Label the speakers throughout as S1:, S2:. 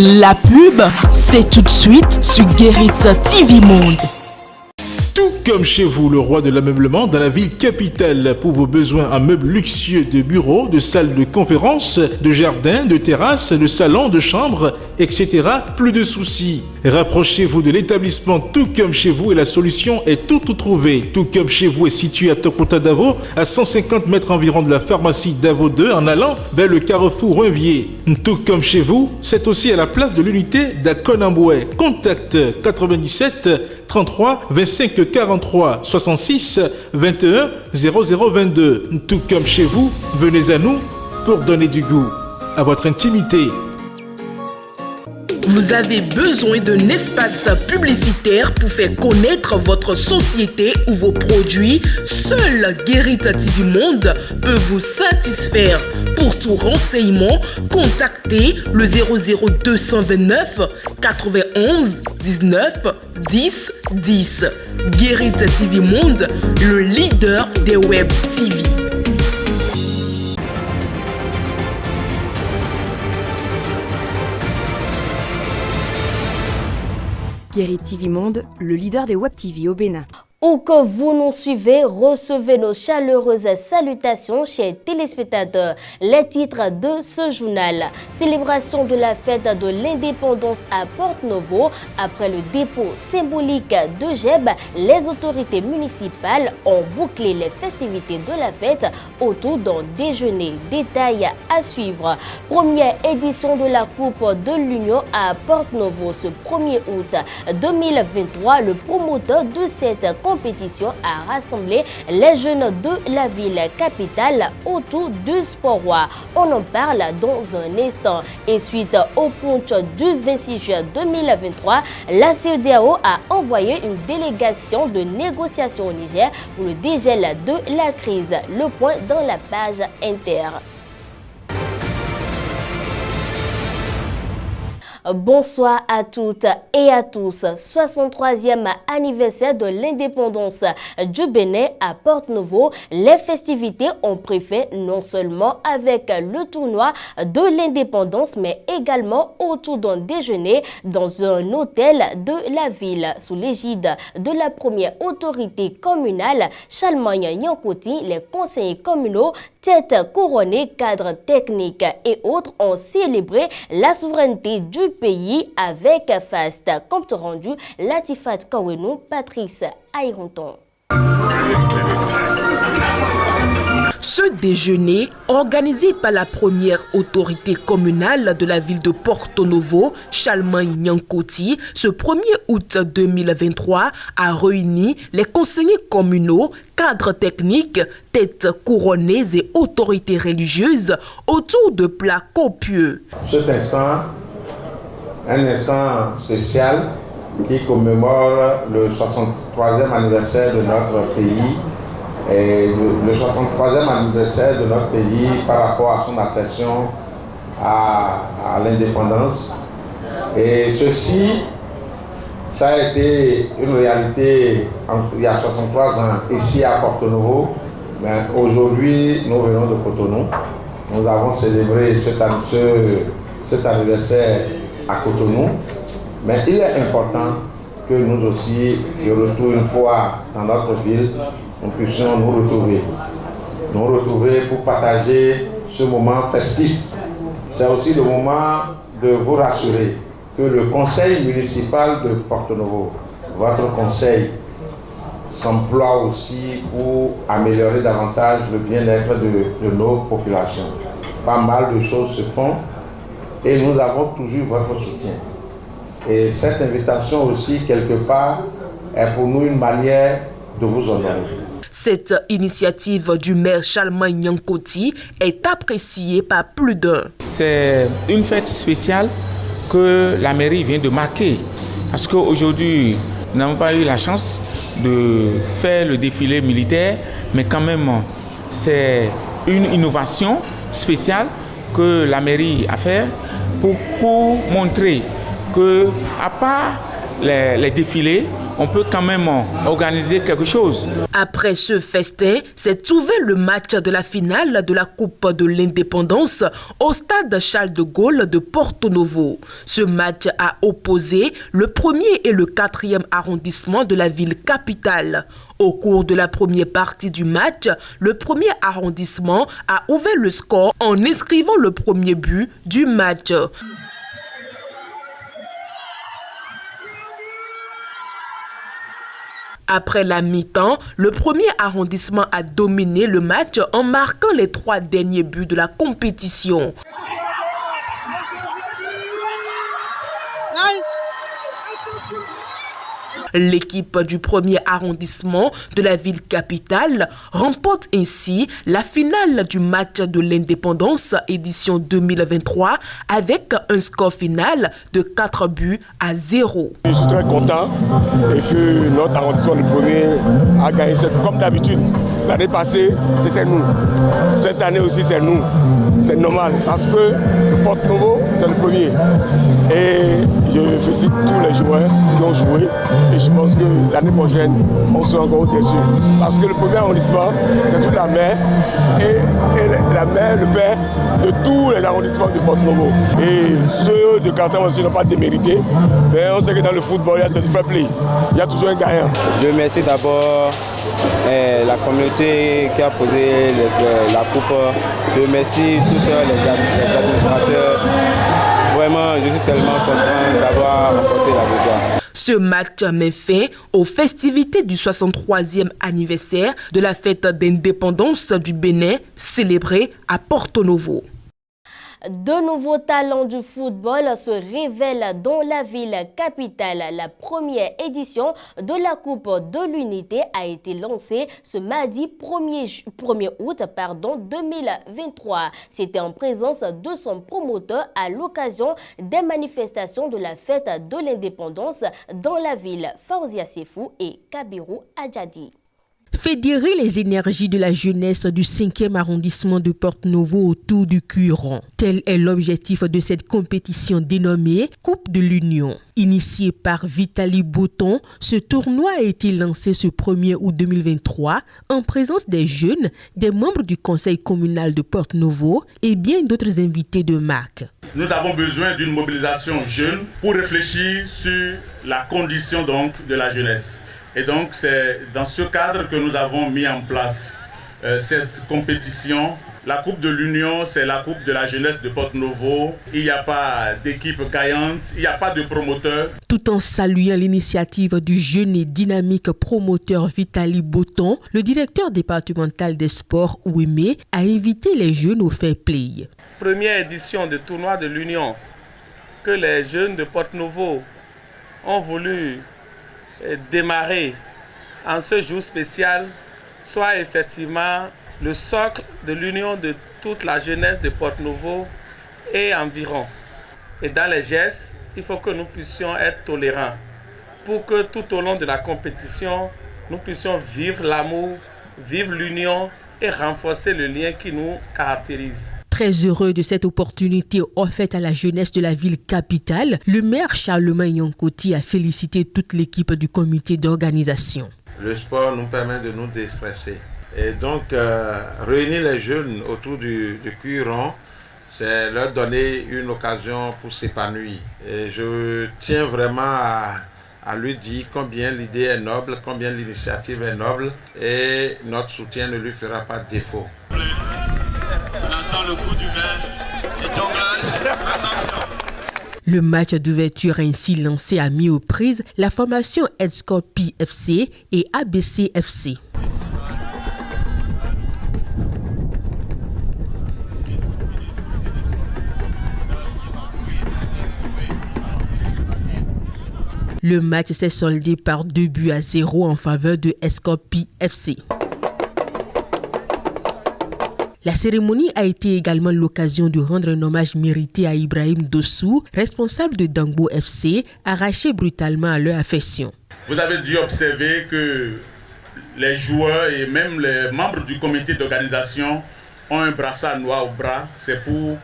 S1: La pub, c'est tout de suite sur Guérit TV Monde.
S2: Tout comme chez vous, le roi de l'ameublement dans la ville capitale. Pour vos besoins en meubles luxueux de bureaux, de salles de conférences, de jardins, de terrasses, de salons, de chambres, etc. Plus de soucis. Rapprochez-vous de l'établissement Tout comme chez vous et la solution est tout trouvée. Tout comme chez vous est situé à Tokota Davo, à 150 mètres environ de la pharmacie Davo 2 en allant vers le carrefour Renvier. Tout comme chez vous, c'est aussi à la place de l'unité d'Akonamboué. Contact 97 33 25 43 66 21 0022. Tout comme chez vous, venez à nous pour donner du goût à votre intimité.
S1: Vous avez besoin d'un espace publicitaire pour faire connaître votre société ou vos produits? Seul Guérit TV Monde peut vous satisfaire. Pour tout renseignement, contactez le 00229 91 19 10 10. Guérit TV Monde, le leader des web TV.
S3: Guérit TV Monde, le leader des web TV au Bénin.
S4: Où que vous nous suivez, recevez nos chaleureuses salutations, chers téléspectateurs. Les titres de ce journal. Célébration de la fête de l'indépendance à Porto-Novo. Après le dépôt symbolique de Jeb, les autorités municipales ont bouclé les festivités de la fête autour d'un déjeuner. Détail à suivre. Première édition de la Coupe de l'Union à Porto-Novo ce 1er août 2023. Le promoteur de cette compétition a rassemblé les jeunes de la ville capitale autour du sport roi. On en parle dans un instant. Et suite au punch du 26 juin 2023, la CEDEAO a envoyé une délégation de négociation au Niger pour le dégel de la crise. Le point dans la page Inter. Bonsoir à toutes et à tous. 63e anniversaire de l'indépendance du Bénin à Porto-Novo. Les festivités ont pris fin non seulement avec le tournoi de l'indépendance, mais également autour d'un déjeuner dans un hôtel de la ville. Sous l'égide de la première autorité communale, Chalmagne-Nyankoti, les conseillers communaux, têtes couronnées, cadres techniques et autres ont célébré la souveraineté du pays avec faste. Compte rendu, Latifat Kawenou, Patrice Ayronton.
S1: Ce déjeuner, organisé par la première autorité communale de la ville de Porto-Novo, Chalmagne-Nyankoti, ce 1er août 2023, a réuni les conseillers communaux, cadres techniques, têtes couronnées et autorités religieuses autour de plats copieux.
S5: Cet instant, un instant spécial qui commémore le 63e anniversaire de notre pays et le 63e anniversaire de notre pays par rapport à son accession à l'indépendance. Et ceci, ça a été une réalité il y a 63 ans ici à Porto-Novo, mais aujourd'hui nous venons de Cotonou. Nous avons célébré cet anniversaire à Cotonou, mais il est important que nous aussi, de retour une fois dans notre ville, nous puissions nous retrouver pour partager ce moment festif. C'est aussi le moment de vous rassurer que le conseil municipal de Porto-Novo, votre conseil, s'emploie aussi pour améliorer davantage le bien-être de nos populations. Pas mal de choses se font et nous avons toujours votre soutien. Et cette invitation aussi, quelque part, est pour nous une manière de vous honorer.
S1: Cette initiative du maire Chalmagne-Nyankoti est appréciée par plus d'un.
S6: C'est une fête spéciale que la mairie vient de marquer. Parce qu'aujourd'hui, nous n'avons pas eu la chance de faire le défilé militaire, mais quand même, c'est une innovation spéciale que la mairie a fait pour montrer que, à part les défilés, on peut quand même organiser quelque chose.
S1: Après ce festin, s'est ouvert le match de la finale de la Coupe de l'Indépendance au stade Charles de Gaulle de Porto Novo. Ce match a opposé le 1er et le 4e arrondissement de la ville capitale. Au cours de la première partie du match, le 1er arrondissement a ouvert le score en inscrivant le premier but du match. Après la mi-temps, le 1er arrondissement a dominé le match en marquant les 3 derniers buts de la compétition. L'équipe du 1er arrondissement de la ville capitale remporte ainsi la finale du match de l'Indépendance édition 2023 avec un score final de 4-0.
S7: Je suis très content et que notre arrondissement le 1er a gagné comme d'habitude. L'année passée, c'était nous. Cette année aussi, c'est nous. C'est normal parce que le Porto Novo, c'est le 1er. Et je félicite tous les joueurs qui ont joué. Et je pense que l'année prochaine, on sera encore au-dessus. Parce que le 1er arrondissement, c'est toute la mer. Et la mer, le père de tous les arrondissements du Porto Novo. Et ceux de Canton aussi n'ont pas démérité. Mais on sait que dans le football, c'est du fair play. Il y a toujours un gagnant.
S8: Je remercie d'abord la communauté qui a posé la coupe. Je remercie tous les administrateurs. Vraiment, je suis tellement content d'avoir remporté la victoire.
S1: Ce match met fin aux festivités du 63e anniversaire de la fête d'indépendance du Bénin, célébrée à Porto Novo.
S4: De nouveaux talents du football se révèlent dans la ville capitale. La première édition de la Coupe de l'Unité a été lancée ce mardi 1er août 2023. C'était en présence de son promoteur à l'occasion des manifestations de la fête de l'indépendance dans la ville. Faouzia Sefou et Kabiru Adjadi.
S9: Fédérer les énergies de la jeunesse du 5e arrondissement de Porto Novo autour du Curon. Tel est l'objectif de cette compétition dénommée Coupe de l'Union. Initié par Vitali Botton, ce tournoi a été lancé ce 1er août 2023 en présence des jeunes, des membres du conseil communal de Porto Novo et bien d'autres invités de marque.
S10: Nous avons besoin d'une mobilisation jeune pour réfléchir sur la condition donc de la jeunesse. Et donc c'est dans ce cadre que nous avons mis en place cette compétition. La Coupe de l'Union, c'est la Coupe de la jeunesse de Porto Novo. Il n'y a pas d'équipe gagnante, il n'y a pas de promoteur.
S9: Tout en saluant l'initiative du jeune et dynamique promoteur Vitali Botton, le directeur départemental des sports, Ouémé, a invité les jeunes au fair play.
S11: Première édition du tournoi de l'Union que les jeunes de Porto Novo ont voulu démarrer en ce jour spécial, soit effectivement le socle de l'union de toute la jeunesse de Porto Novo et environ. Et dans les gestes, il faut que nous puissions être tolérants pour que tout au long de la compétition, nous puissions vivre l'amour, vivre l'union et renforcer le lien qui nous caractérise.
S9: Très heureux de cette opportunité offerte à la jeunesse de la ville capitale, le maire Charlemagne Yonkoti a félicité toute l'équipe du comité d'organisation.
S5: Le sport nous permet de nous déstresser. Et donc, réunir les jeunes autour du Curon, c'est leur donner une occasion pour s'épanouir. Et je tiens vraiment à lui dire combien l'idée est noble, combien l'initiative est noble et notre soutien ne lui fera pas défaut.
S10: Le coup du vin et jonglage. Attention.
S9: Le match d'ouverture ainsi lancé a mis aux prises la formation Edscorpi FC et ABC FC. Le match s'est soldé par 2-0 en faveur de Edscorpi FC. La cérémonie a été également l'occasion de rendre un hommage mérité à Ibrahim Dossou, responsable de Dangbo FC, arraché brutalement à leur affection.
S10: Vous avez dû observer que les joueurs et même les membres du comité d'organisation ont un brassard noir au bras. C'est pour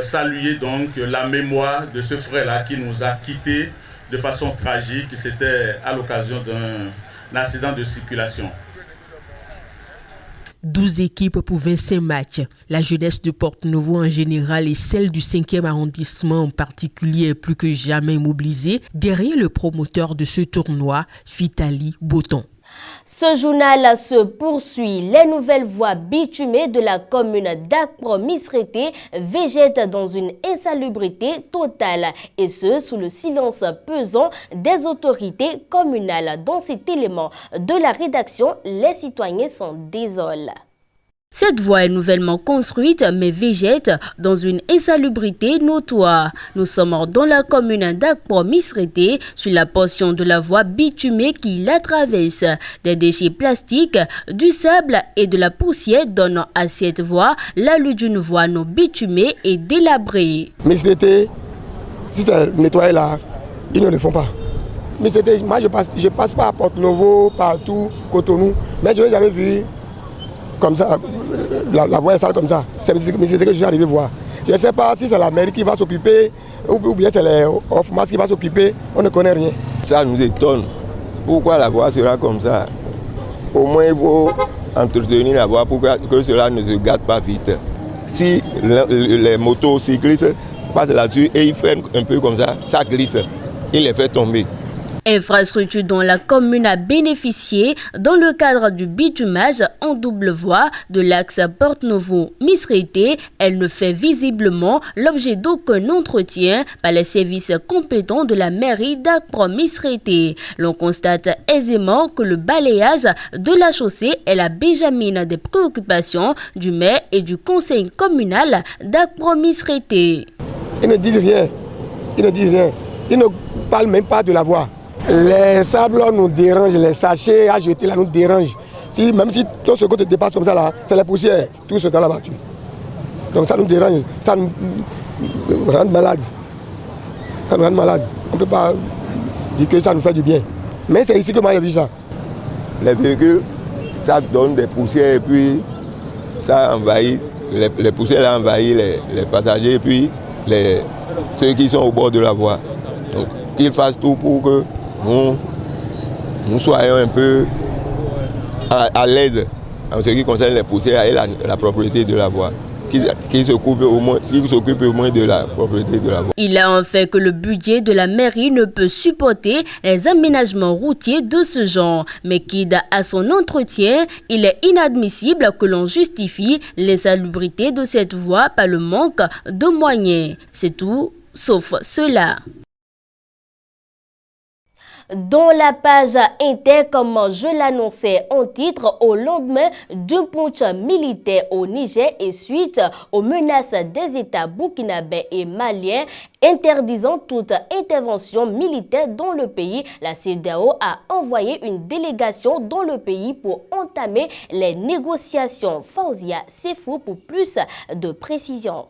S10: saluer donc la mémoire de ce frère-là qui nous a quittés de façon tragique. C'était à l'occasion d'un accident de circulation.
S9: 12 équipes pour 25 matchs. La jeunesse de Porto-Novo en général et celle du 5e arrondissement en particulier est plus que jamais mobilisée derrière le promoteur de ce tournoi, Vitali Boton.
S4: Ce journal se poursuit. Les nouvelles voies bitumées de la commune d'Akpro-Misrété végètent dans une insalubrité totale, et ce sous le silence pesant des autorités communales. Dans cet élément de la rédaction, les citoyens s'en désolent. Cette voie est nouvellement construite mais végète dans une insalubrité notoire. Nous sommes dans la commune d'Akpro-Misrété sur la portion de la voie bitumée qui la traverse. Des déchets plastiques, du sable et de la poussière donnent à cette voie l'allure d'une voie non bitumée et délabrée.
S7: Misrété, si c'est nettoyé là, ils ne le font pas. Misrété, moi je passe pas à Porto-Novo, partout, Cotonou, mais je n'ai jamais vu comme ça, la voie est sale comme ça. C'est ce que je suis arrivé voir. Je ne sais pas si c'est la mairie qui va s'occuper ou bien c'est les OFMAS qui va s'occuper, on ne connaît rien.
S12: Ça nous étonne. Pourquoi la voie sera comme ça? Au moins il faut entretenir la voie pour que cela ne se gâte pas vite. Si les motocyclistes passent là-dessus et ils freinent un peu comme ça glisse, il les fait tomber.
S4: Infrastructure dont la commune a bénéficié dans le cadre du bitumage en double voie de l'axe Porto-Novo-Misrété, elle ne fait visiblement l'objet d'aucun entretien par les services compétents de la mairie d'Akpro-Misrété. L'on constate aisément que le balayage de la chaussée est la béjamine des préoccupations du maire et du conseil communal d'Akpro-Misrété.
S7: Ils ne disent rien, ils ne parlent même pas de la voie. Les sables nous dérangent, les sachets à jeter là nous dérangent. Même si tout ce côté dépasse comme ça là, c'est la poussière, tout ce temps là battu. Donc ça nous dérange, ça nous rend malade. Ça nous rend malade. On ne peut pas dire que ça nous fait du bien. Mais c'est ici que moi j'ai vu ça.
S12: Les véhicules, ça donne des poussières et puis ça envahit, les poussières là envahissent les passagers et puis ceux qui sont au bord de la voie. Donc qu'ils fassent tout pour que nous soyons un peu à l'aise en ce qui concerne les poussières et la propriété de la voie. Qui s'occupe au moins de la propriété de la voie.
S4: Il a en fait que le budget de la mairie ne peut supporter les aménagements routiers de ce genre. Mais quitte à son entretien, il est inadmissible que l'on justifie l'insalubrité de cette voie par le manque de moyens. C'est tout, sauf cela. Dans la page Inter, comme je l'annonçais en titre, au lendemain d'un putsch militaire au Niger et suite aux menaces des États burkinabés et maliens interdisant toute intervention militaire dans le pays, la CEDEAO a envoyé une délégation dans le pays pour entamer les négociations. Fauzia Sefou pour plus de précisions.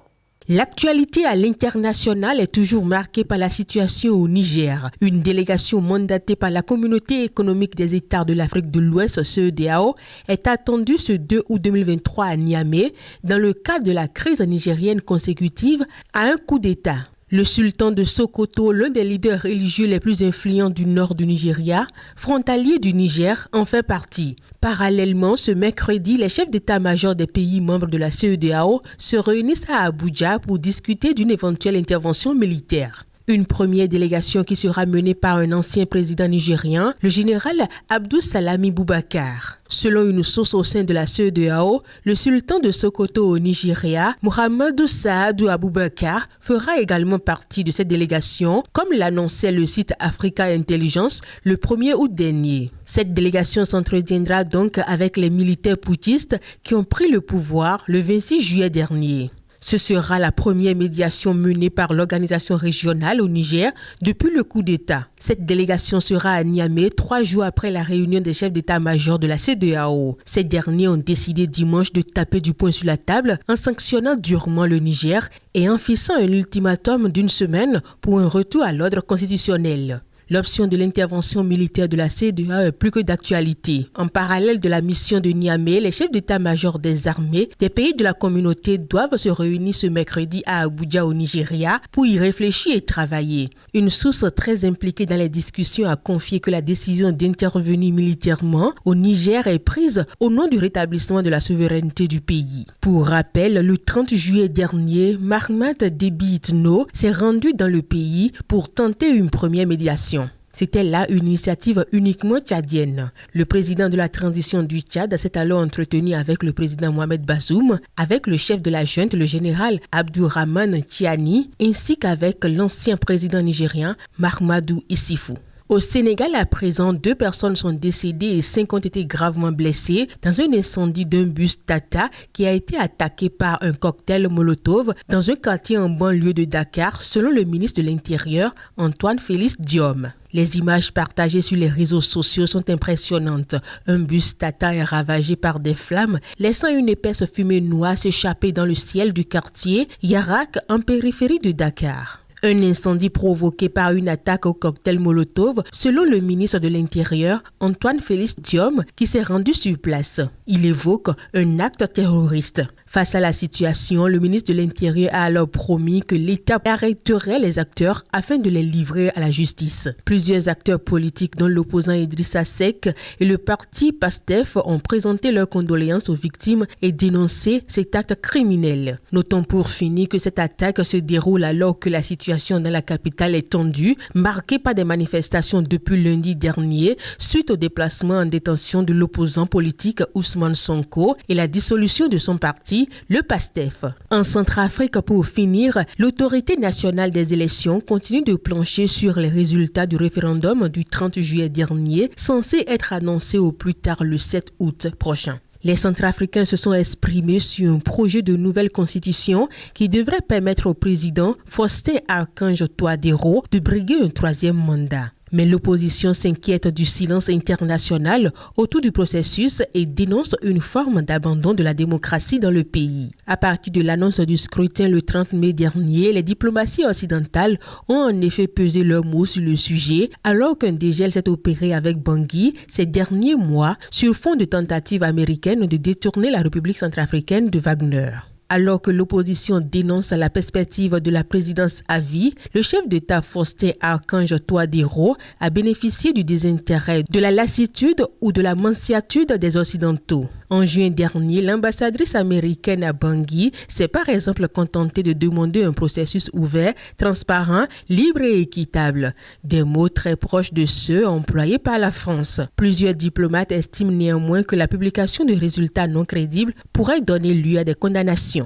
S9: L'actualité à l'international est toujours marquée par la situation au Niger. Une délégation mandatée par la Communauté économique des États de l'Afrique de l'Ouest, CEDEAO, est attendue ce 2 août 2023 à Niamey dans le cadre de la crise nigérienne consécutive à un coup d'État. Le sultan de Sokoto, l'un des leaders religieux les plus influents du nord du Nigeria, frontalier du Niger, en fait partie. Parallèlement, ce mercredi, les chefs d'état-major des pays membres de la CEDEAO se réunissent à Abuja pour discuter d'une éventuelle intervention militaire. Une première délégation qui sera menée par un ancien président nigérien, le général Abdou Salami Boubacar. Selon une source au sein de la CEDEAO, le sultan de Sokoto au Nigeria, Mohamedou Saadou Aboubakar, fera également partie de cette délégation, comme l'annonçait le site Africa Intelligence le 1er août dernier. Cette délégation s'entretiendra donc avec les militaires putschistes qui ont pris le pouvoir le 26 juillet dernier. Ce sera la première médiation menée par l'organisation régionale au Niger depuis le coup d'État. Cette délégation sera à Niamey 3 jours après la réunion des chefs d'état-major de la CEDEAO. Ces derniers ont décidé dimanche de taper du poing sur la table en sanctionnant durement le Niger et en fixant un ultimatum d'1 semaine pour un retour à l'ordre constitutionnel. L'option de l'intervention militaire de la CEDEAO est plus que d'actualité. En parallèle de la mission de Niamey, les chefs d'état-major des armées des pays de la communauté doivent se réunir ce mercredi à Abuja au Nigeria pour y réfléchir et travailler. Une source très impliquée dans les discussions a confié que la décision d'intervenir militairement au Niger est prise au nom du rétablissement de la souveraineté du pays. Pour rappel, le 30 juillet dernier, Mahamat Déby Itno s'est rendu dans le pays pour tenter une première médiation. C'était là une initiative uniquement tchadienne. Le président de la transition du Tchad s'est alors entretenu avec le président Mohamed Bazoum, avec le chef de la junte, le général Abdourahmane Tiani, ainsi qu'avec l'ancien président nigérien Mahamadou Issoufou. Au Sénégal, à présent, 2 personnes sont décédées et 5 ont été gravement blessées dans un incendie d'un bus Tata qui a été attaqué par un cocktail Molotov dans un quartier en banlieue de Dakar, selon le ministre de l'Intérieur, Antoine Félix Diome. Les images partagées sur les réseaux sociaux sont impressionnantes. Un bus Tata est ravagé par des flammes, laissant une épaisse fumée noire s'échapper dans le ciel du quartier Yarak, en périphérie de Dakar. Un incendie provoqué par une attaque au cocktail Molotov, selon le ministre de l'Intérieur, Antoine Félix Diome, qui s'est rendu sur place. Il évoque un acte terroriste. Face à la situation, le ministre de l'Intérieur a alors promis que l'État arrêterait les acteurs afin de les livrer à la justice. Plusieurs acteurs politiques, dont l'opposant Idrissa Seck et le parti PASTEF, ont présenté leurs condoléances aux victimes et dénoncé cet acte criminel. Notons pour finir que cette attaque se déroule alors que la situation dans la capitale est tendue, marquée par des manifestations depuis lundi dernier suite au déplacement en détention de l'opposant politique Ousmane Sonko et la dissolution de son parti, le PASTEF. En Centrafrique, pour finir, l'autorité nationale des élections continue de plancher sur les résultats du référendum du 30 juillet dernier, censé être annoncé au plus tard le 7 août prochain. Les Centrafricains se sont exprimés sur un projet de nouvelle constitution qui devrait permettre au président Faustin Archange Touadéro de briguer un 3e mandat. Mais l'opposition s'inquiète du silence international autour du processus et dénonce une forme d'abandon de la démocratie dans le pays. À partir de l'annonce du scrutin le 30 mai dernier, les diplomaties occidentales ont en effet pesé leur mot sur le sujet, alors qu'un dégel s'est opéré avec Bangui ces derniers mois sur fond de tentatives américaines de détourner la République centrafricaine de Wagner. Alors que l'opposition dénonce la perspective de la présidence à vie, le chef d'État Faustin Archange Touadéro a bénéficié du désintérêt, de la lassitude ou de la mansuétude des Occidentaux. En juin dernier, l'ambassadrice américaine à Bangui s'est par exemple contentée de demander un processus ouvert, transparent, libre et équitable. Des mots très proches de ceux employés par la France. Plusieurs diplomates estiment néanmoins que la publication de résultats non crédibles pourrait donner lieu à des condamnations.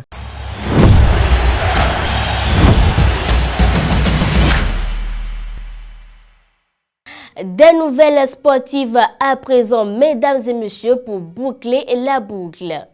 S4: Des nouvelles sportives à présent, mesdames et messieurs, pour boucler la boucle.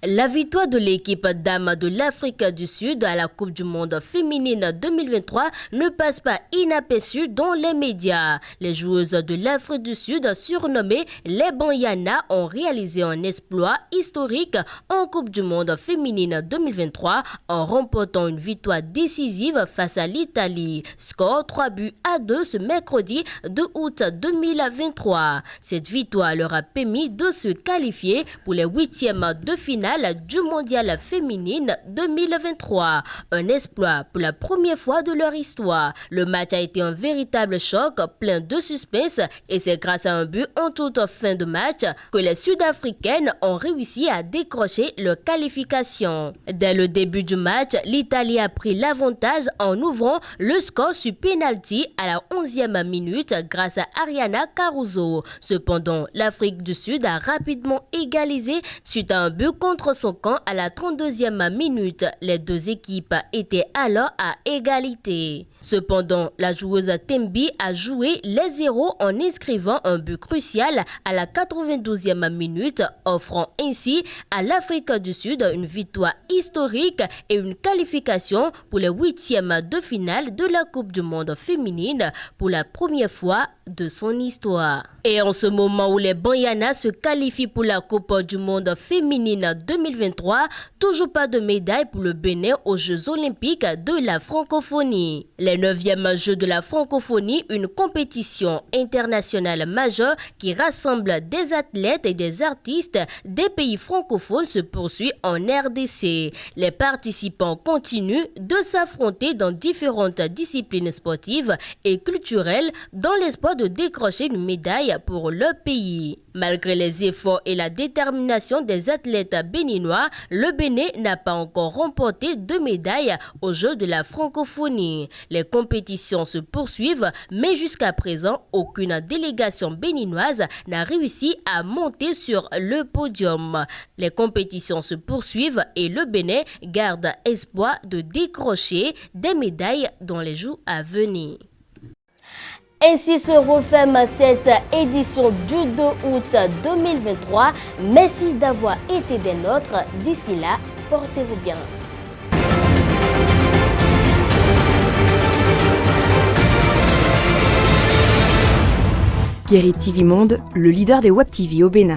S4: La victoire de l'équipe dames de l'Afrique du Sud à la Coupe du Monde féminine 2023 ne passe pas inaperçue dans les médias. Les joueuses de l'Afrique du Sud, surnommées les Banyana, ont réalisé un exploit historique en Coupe du Monde féminine 2023 en remportant une victoire décisive face à l'Italie. Score 3-2 ce mercredi 2 août 2023. Cette victoire leur a permis de se qualifier pour les 8e de finale du mondial féminine 2023. Un exploit pour la première fois de leur histoire. Le match a été un véritable choc, plein de suspense, et c'est grâce à un but en toute fin de match que les Sud-Africaines ont réussi à décrocher leur qualification. Dès le début du match, l'Italie a pris l'avantage en ouvrant le score sur penalty à la 11e minute grâce à Ariana Caruso. Cependant, l'Afrique du Sud a rapidement égalisé suite à un but contre son camp à la 32e minute. Les deux équipes étaient alors à égalité. Cependant, la joueuse Tembi a joué les 0 en inscrivant un but crucial à la 92e minute, offrant ainsi à l'Afrique du Sud une victoire historique et une qualification pour les 8e de finale de la Coupe du Monde féminine pour la première fois de son histoire. Et en ce moment où les Banyana se qualifient pour la Coupe du Monde féminine 2023, toujours pas de médaille pour le Bénin aux Jeux Olympiques de la francophonie. Les Les 9e Jeux de la francophonie, une compétition internationale majeure qui rassemble des athlètes et des artistes des pays francophones, se poursuit en RDC. Les participants continuent de s'affronter dans différentes disciplines sportives et culturelles dans l'espoir de décrocher une médaille pour leur pays. Malgré les efforts et la détermination des athlètes béninois, le Bénin n'a pas encore remporté de médailles aux Jeux de la francophonie. Les compétitions se poursuivent, mais jusqu'à présent, aucune délégation béninoise n'a réussi à monter sur le podium. Les compétitions se poursuivent et le Bénin garde espoir de décrocher des médailles dans les jours à venir. Ainsi se referme cette édition du 2 août 2023. Merci d'avoir été des nôtres. D'ici là, portez-vous bien.
S3: Guérit TV Monde, le leader des Web TV au Bénin.